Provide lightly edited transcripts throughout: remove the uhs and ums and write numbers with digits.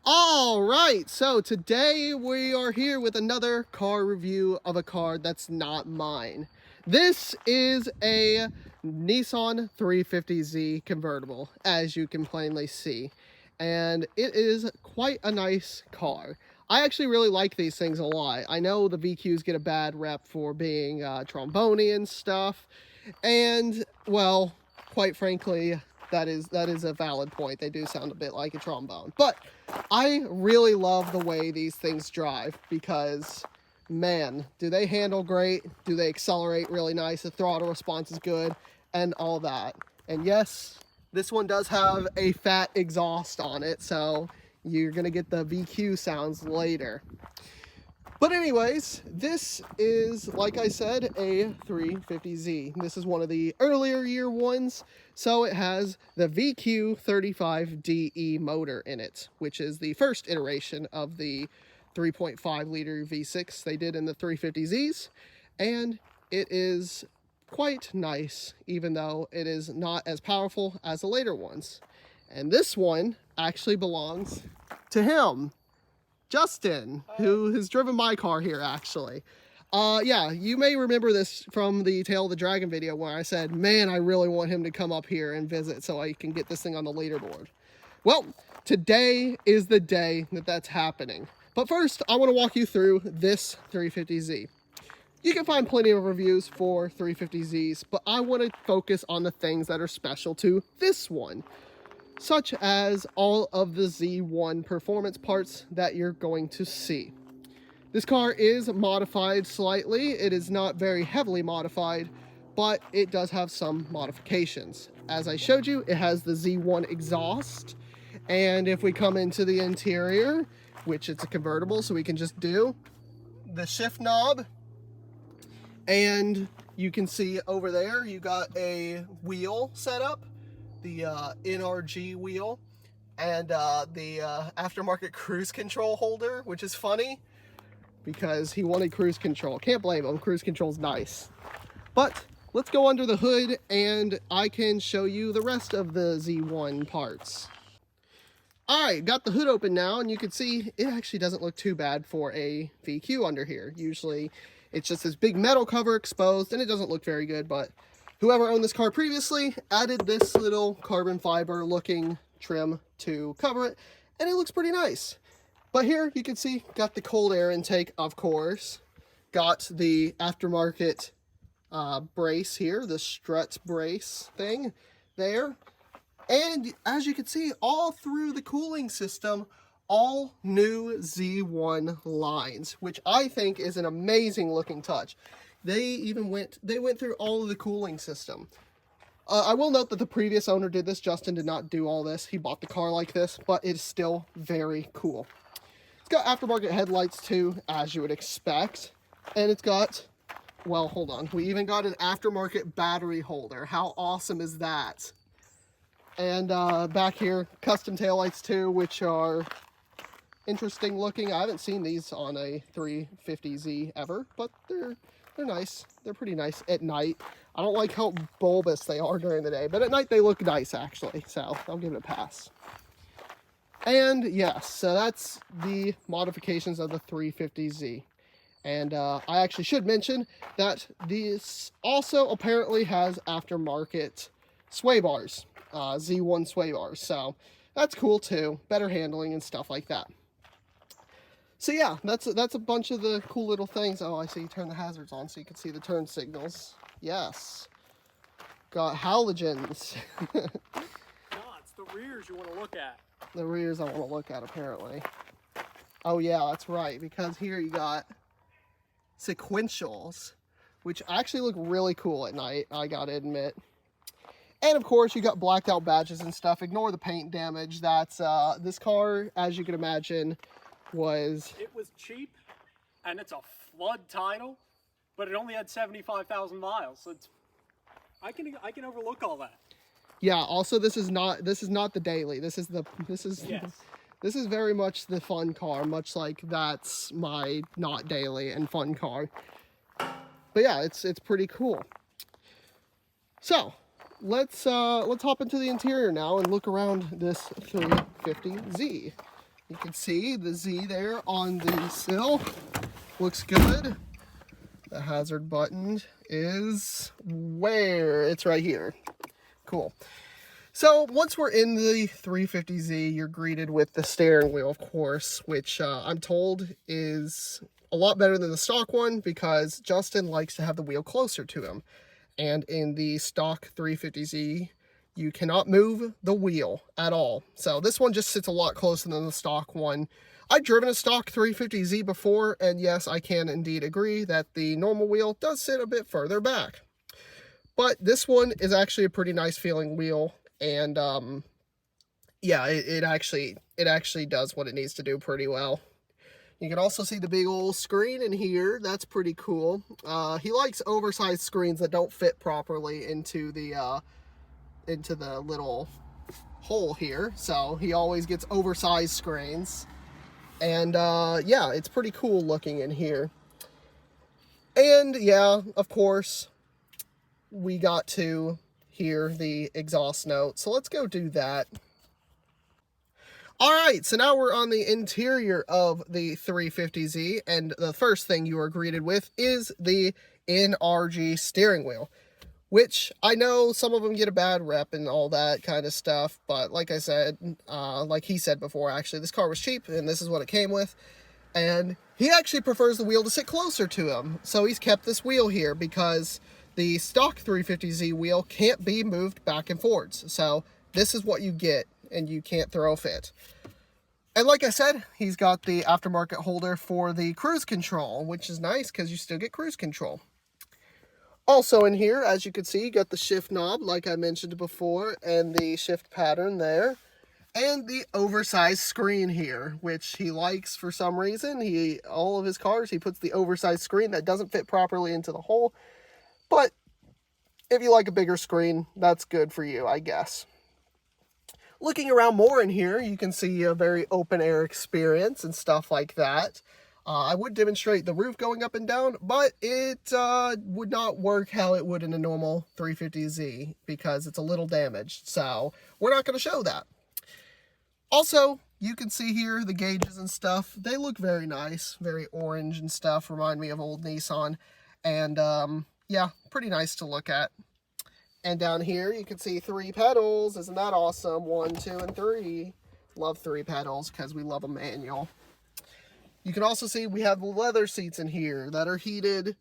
All right, so today we are here with another car review of a car that's not mine. This is a Nissan 350Z convertible, as you can plainly see, and it is quite a nice car. I actually really like these things a lot. I know the VQs get a bad rep for being trombone and stuff, and well, quite frankly, that is a valid point. They do sound a bit like a trombone. But I really love the way these things drive because, man, do they handle great? Do they accelerate really nice? The throttle response is good and all that. And yes, this one does have a fat exhaust on it, so you're going to get the VQ sounds later. But anyways, this is, like I said, a 350Z. This is one of the earlier year ones, so it has the VQ35DE motor in it, which is the first iteration of the 3.5 liter V6 they did in the 350Zs, and it is quite nice, even though it is not as powerful as the later ones. And this one actually belongs to him. Justin, who has driven my car here, actually. Yeah, you may remember this from the Tail of the Dragon video where I said, man, I really want him to come up here and visit so I can get this thing on the leaderboard. Well, today is the day that that's happening. But first, I want to walk you through this 350Z. You can find plenty of reviews for 350Zs, but I want to focus on the things that are special to this one, such as all of the Z1 performance parts that you're going to see. This car is modified slightly. It is not very heavily modified, but it does have some modifications. As I showed you, it has the Z1 exhaust, and if we come into the interior, which it's a convertible, so we can just do the shift knob, and you can see over there, you got a wheel set up, the NRG wheel, and the aftermarket cruise control holder, which is funny because he wanted cruise control. Can't blame him. Cruise control's nice. But let's go under the hood and I can show you the rest of the Z1 parts. Alright, got the hood open now, and you can see it actually doesn't look too bad for a VQ under here. Usually it's just this big metal cover exposed and it doesn't look very good, but whoever owned this car previously added this little carbon fiber looking trim to cover it, and it looks pretty nice. But here you can see, got the cold air intake, of course. Got the aftermarket brace here, the strut brace thing there. And as you can see, all through the cooling system, all new Z1 lines, which I think is an amazing looking touch. They went through all of the cooling system. I will note that the previous owner did this. Justin did not do all this. He bought the car like this, but it's still very cool. It's got aftermarket headlights too, as you would expect. And it's got, well, hold on. We even got an aftermarket battery holder. How awesome is that? And back here, custom taillights too, which are interesting looking. I haven't seen these on a 350Z ever, but they're nice. They're pretty nice at night. I don't like how bulbous they are during the day, but at night they look nice actually, so I'll give it a pass. And yes, so that's the modifications of the 350Z. And I actually should mention that this also apparently has aftermarket sway bars, Z1 sway bars, so that's cool too. Better handling and stuff like that. So yeah, that's a bunch of the cool little things. Oh, I see you turn the hazards on so you can see the turn signals. Yes. Got halogens. No, it's the rears you want to look at. The rears I want to look at, apparently. Oh yeah, that's right, because here you got sequentials, which actually look really cool at night, I gotta admit. And of course, you got blacked out badges and stuff. Ignore the paint damage. That's this car, as you can imagine, it was cheap, and it's a flood title, but it only had 75,000 miles. So I can overlook all that. Yeah. Also, this is not the daily. This is yes. This is very much the fun car, much like that's my not daily and fun car. But yeah, it's pretty cool. So let's hop into the interior now and look around this 350Z. You can see the Z there on the sill. Looks good. The hazard button is where? It's right here. Cool. So once we're in the 350Z, you're greeted with the steering wheel, of course, which I'm told is a lot better than the stock one because Justin likes to have the wheel closer to him. And in the stock 350Z, you cannot move the wheel at all. So this one just sits a lot closer than the stock one. I've driven a stock 350Z before, and yes, I can indeed agree that the normal wheel does sit a bit further back. But this one is actually a pretty nice feeling wheel. And yeah, it actually does what it needs to do pretty well. You can also see the big old screen in here. That's pretty cool. He likes oversized screens that don't fit properly into the little hole here. So he always gets oversized screens. And yeah, it's pretty cool looking in here. And yeah, of course, we got to hear the exhaust note. So let's go do that. All right, so now we're on the interior of the 350Z, and the first thing you are greeted with is the NRG steering wheel, which I know some of them get a bad rep and all that kind of stuff, but like I said, like he said before, actually, this car was cheap, and this is what it came with, and he actually prefers the wheel to sit closer to him, so he's kept this wheel here because the stock 350Z wheel can't be moved back and forwards, so this is what you get, and you can't throw a fit. And like I said, he's got the aftermarket holder for the cruise control, which is nice because you still get cruise control. Also in here, as you can see, you got the shift knob, like I mentioned before, and the shift pattern there, and the oversized screen here, which he likes for some reason. All of his cars, he puts the oversized screen that doesn't fit properly into the hole. But if you like a bigger screen, that's good for you, I guess. Looking around more in here, you can see a very open air experience and stuff like that. I would demonstrate the roof going up and down, but it would not work how it would in a normal 350Z because it's a little damaged. So we're not going to show that. Also, you can see here the gauges and stuff. They look very nice, very orange and stuff. Remind me of old Nissan. And yeah, pretty nice to look at. And down here, you can see 3 pedals. Isn't that awesome? 1, 2, and 3. Love 3 pedals because we love a manual. You can also see we have leather seats in here that are heated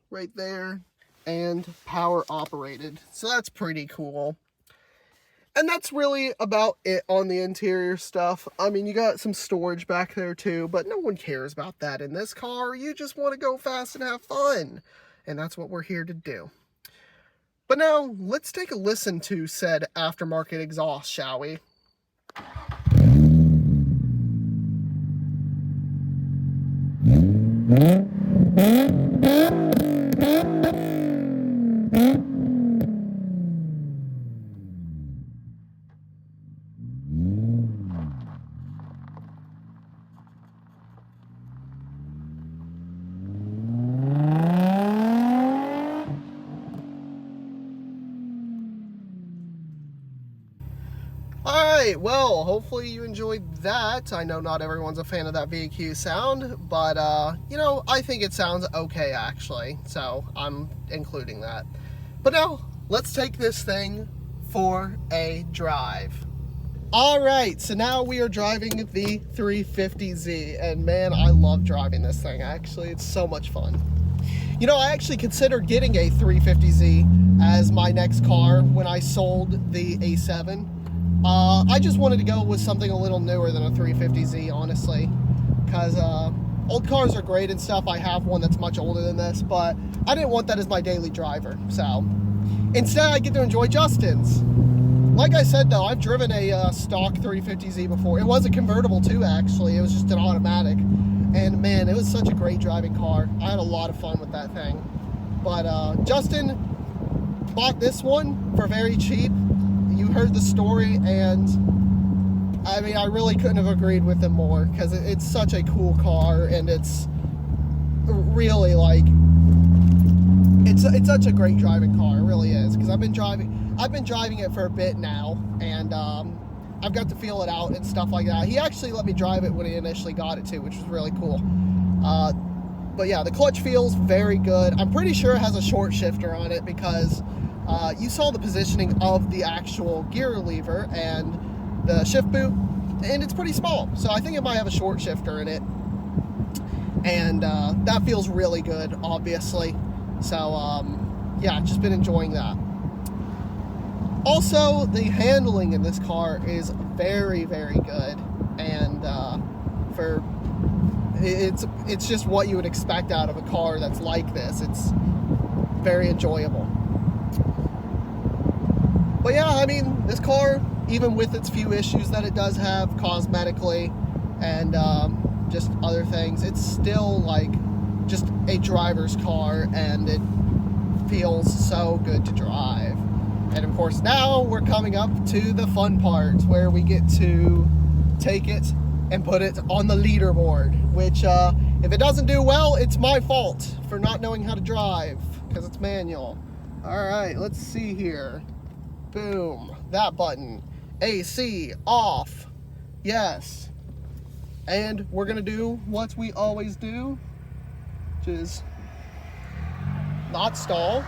right there and power operated. So that's pretty cool. And that's really about it on the interior stuff. I mean, you got some storage back there too, but no one cares about that in this car. You just want to go fast and have fun. And that's what we're here to do. But now, let's take a listen to said aftermarket exhaust, shall we? Alright, well, hopefully you enjoyed that. I know not everyone's a fan of that VQ sound, but, you know, I think it sounds okay, actually, so I'm including that. But now, let's take this thing for a drive. Alright, so now we are driving the 350Z, and man, I love driving this thing, actually. It's so much fun. You know, I actually considered getting a 350Z as my next car when I sold the A7. I just wanted to go with something a little newer than a 350Z, honestly, because old cars are great and stuff. I have one that's much older than this, but I didn't want that as my daily driver, so instead I get to enjoy Justin's. Like I said, though, I've driven a stock 350Z before. It was a convertible too, actually. It was just an automatic, and man, it was such a great driving car. I had a lot of fun with that thing. But Justin bought this one for very cheap. You heard the story, and I mean, I really couldn't have agreed with him more, because it's such a cool car, and it's really like, it's such a great driving car. It really is, because I've been driving it for a bit now, and I've got to feel it out and stuff like that. He actually let me drive it when he initially got it too, which was really cool. But yeah, the clutch feels very good. I'm pretty sure it has a short shifter on it because you saw the positioning of the actual gear lever and the shift boot, and it's pretty small. So I think it might have a short shifter in it. And that feels really good, obviously. So yeah, just been enjoying that. Also, the handling in this car is very, very good, and it's just what you would expect out of a car that's like this. It's very enjoyable. But yeah, I mean, this car, even with its few issues that it does have cosmetically and just other things, it's still like just a driver's car, and it feels so good to drive. And of course, now we're coming up to the fun part where we get to take it and put it on the leaderboard, which if it doesn't do well, it's my fault for not knowing how to drive because it's manual. All right, let's see here. Boom, that button. AC off. Yes. And we're gonna do what we always do, which is not stall.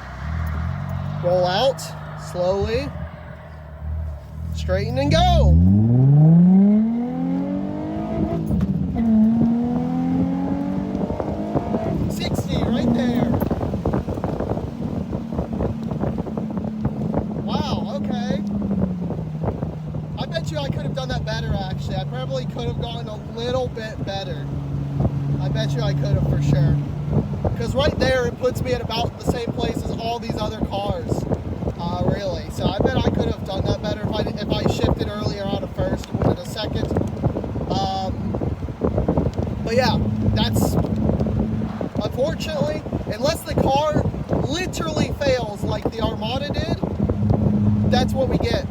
Roll out slowly, straighten and go. Right there. Wow, okay. I bet you I could have done that better, actually. I probably could have gone a little bit better. I bet you I could have for sure. Because right there, it puts me at about the same place as all these other cars, really. So I bet I could have done that better if I shifted earlier out of first and went into second. But yeah, that's... Unfortunately, unless the car literally fails like the Armada did, that's what we get.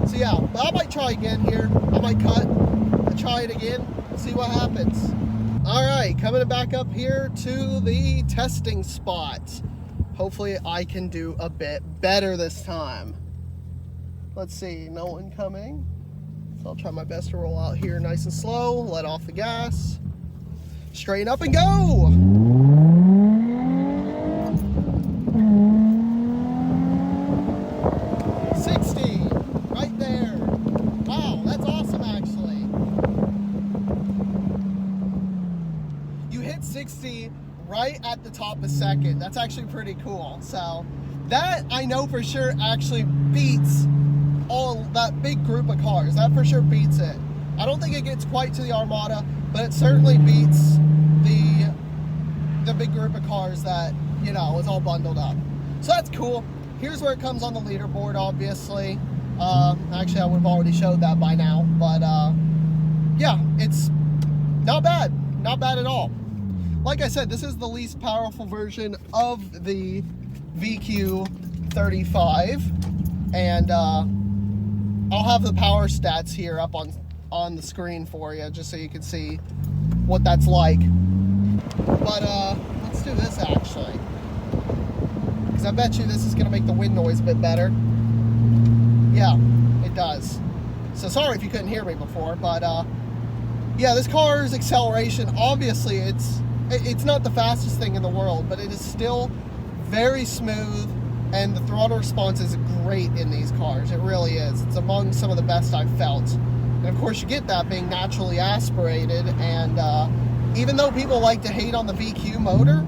So yeah, but I might try again here. I might cut and try it again, see what happens. All right, coming back up here to the testing spot. Hopefully I can do a bit better this time. Let's see, no one coming. So I'll try my best to roll out here nice and slow, let off the gas. Straighten up and go! Right there. Wow, that's awesome actually. You hit 60 right at the top of second. That's actually pretty cool. So that I know for sure actually beats all that big group of cars. That for sure beats it. I don't think it gets quite to the Armada, but it certainly beats the big group of cars that, you know, is all bundled up. So that's cool. Here's where it comes on the leaderboard, obviously. Actually, I would have already showed that by now, but yeah, it's not bad. Not bad at all. Like I said, this is the least powerful version of the VQ35, and I'll have the power stats here up on the screen for you, just so you can see what that's like. But let's do this actually, because I bet you this is going to make the wind noise a bit better. Yeah, it does. So sorry if you couldn't hear me before, but yeah, this car's acceleration, obviously it's not the fastest thing in the world, but it is still very smooth, and the throttle response is great in these cars. It really is. It's among some of the best I've felt. And of course, you get that being naturally aspirated, and even though people like to hate on the VQ motor,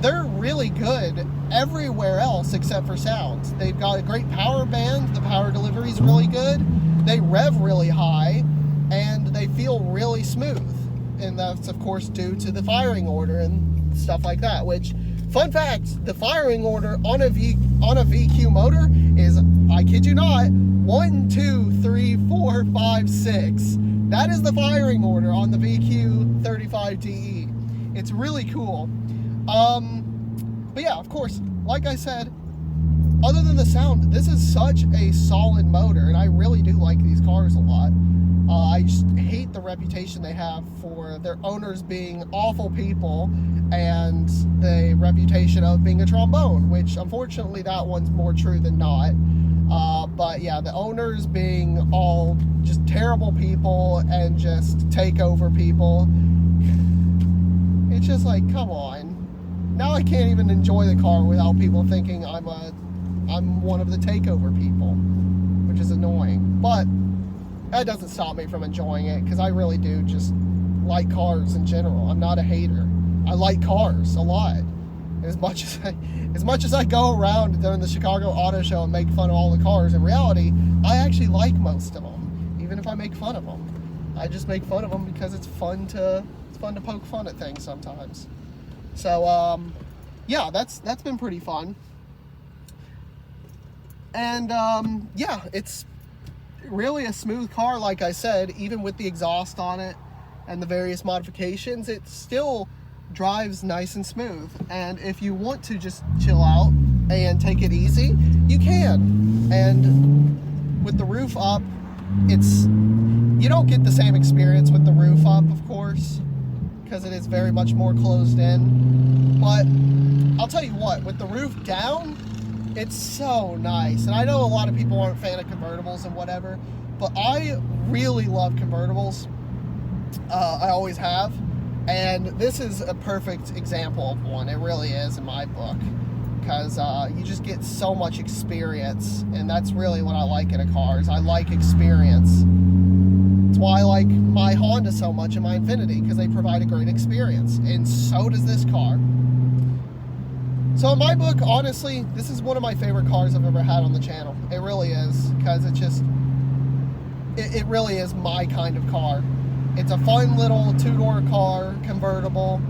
they're really good everywhere else except for sound. They've got a great power band, the power delivery is really good, they rev really high, and they feel really smooth. And that's of course due to the firing order and stuff like that, which, fun fact, the firing order on a VQ motor is, I kid you not, 1, 2, 3, 4, 5, 6. That is the firing order on the VQ35DE. It's really cool. But yeah, of course, like I said, other than the sound, this is such a solid motor, and I really do like these cars a lot. I just hate the reputation they have for their owners being awful people, and the reputation of being a trombone, which unfortunately that one's more true than not. But yeah, the owners being all just terrible people and just take over people. It's just like, come on. Now I can't even enjoy the car without people thinking I'm one of the takeover people, which is annoying. But that doesn't stop me from enjoying it, because I really do just like cars in general. I'm not a hater. I like cars a lot. As much as I go around during the Chicago Auto Show and make fun of all the cars, in reality, I actually like most of them, even if I make fun of them. I just make fun of them because it's fun to poke fun at things sometimes. So yeah, that's been pretty fun. And yeah, it's really a smooth car, like I said. Even with the exhaust on it and the various modifications, it still drives nice and smooth. And if you want to just chill out and take it easy, you can. And with the roof up, you don't get the same experience with the roof up, of course, because it is very much more closed in. But I'll tell you what, with the roof down, it's so nice. And I know a lot of people aren't a fan of convertibles and whatever, but I really love convertibles. I always have. And this is a perfect example of one. It really is, in my book, because you just get so much experience, and that's really what I like in a car. Is I like experience. It's why I like my Honda so much and my Infiniti, because they provide a great experience, and so does this car. So in my book, honestly, this is one of my favorite cars I've ever had on the channel. It really is, because it really is my kind of car. It's a fun little two-door car, convertible,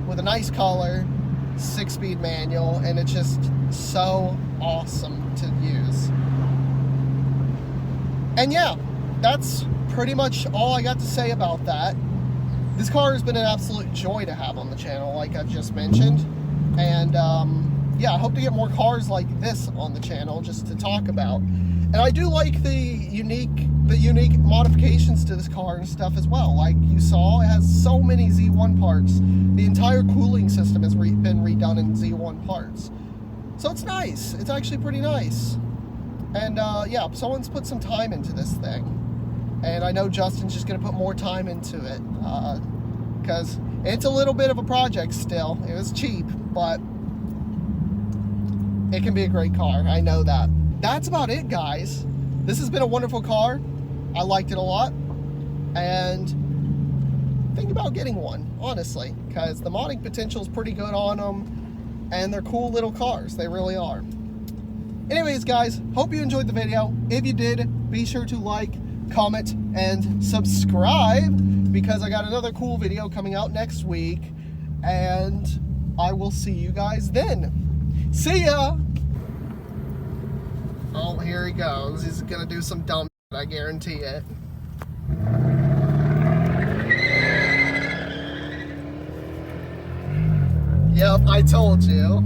with a nice color, 6-speed manual, and it's just so awesome to use. And yeah, that's pretty much all I got to say about that. This car has been an absolute joy to have on the channel, like I've just mentioned. And yeah, I hope to get more cars like this on the channel just to talk about. And I do like the unique modifications to this car and stuff as well. Like you saw, it has so many Z1 parts. The entire cooling system has been redone in Z1 parts. So it's nice. It's actually pretty nice. And yeah, someone's put some time into this thing. And I know Justin's just going to put more time into it. Because it's a little bit of a project still. It was cheap, but it can be a great car. I know that. That's about it, guys. This has been a wonderful car. I liked it a lot. And think about getting one, honestly, because the modding potential is pretty good on them. And they're cool little cars. They really are. Anyways, guys, hope you enjoyed the video. If you did, be sure to like, comment, and subscribe, because I got another cool video coming out next week. And I will see you guys then. See ya! Oh, here he goes. He's gonna do some dumb shit, I guarantee it. Yep, I told you.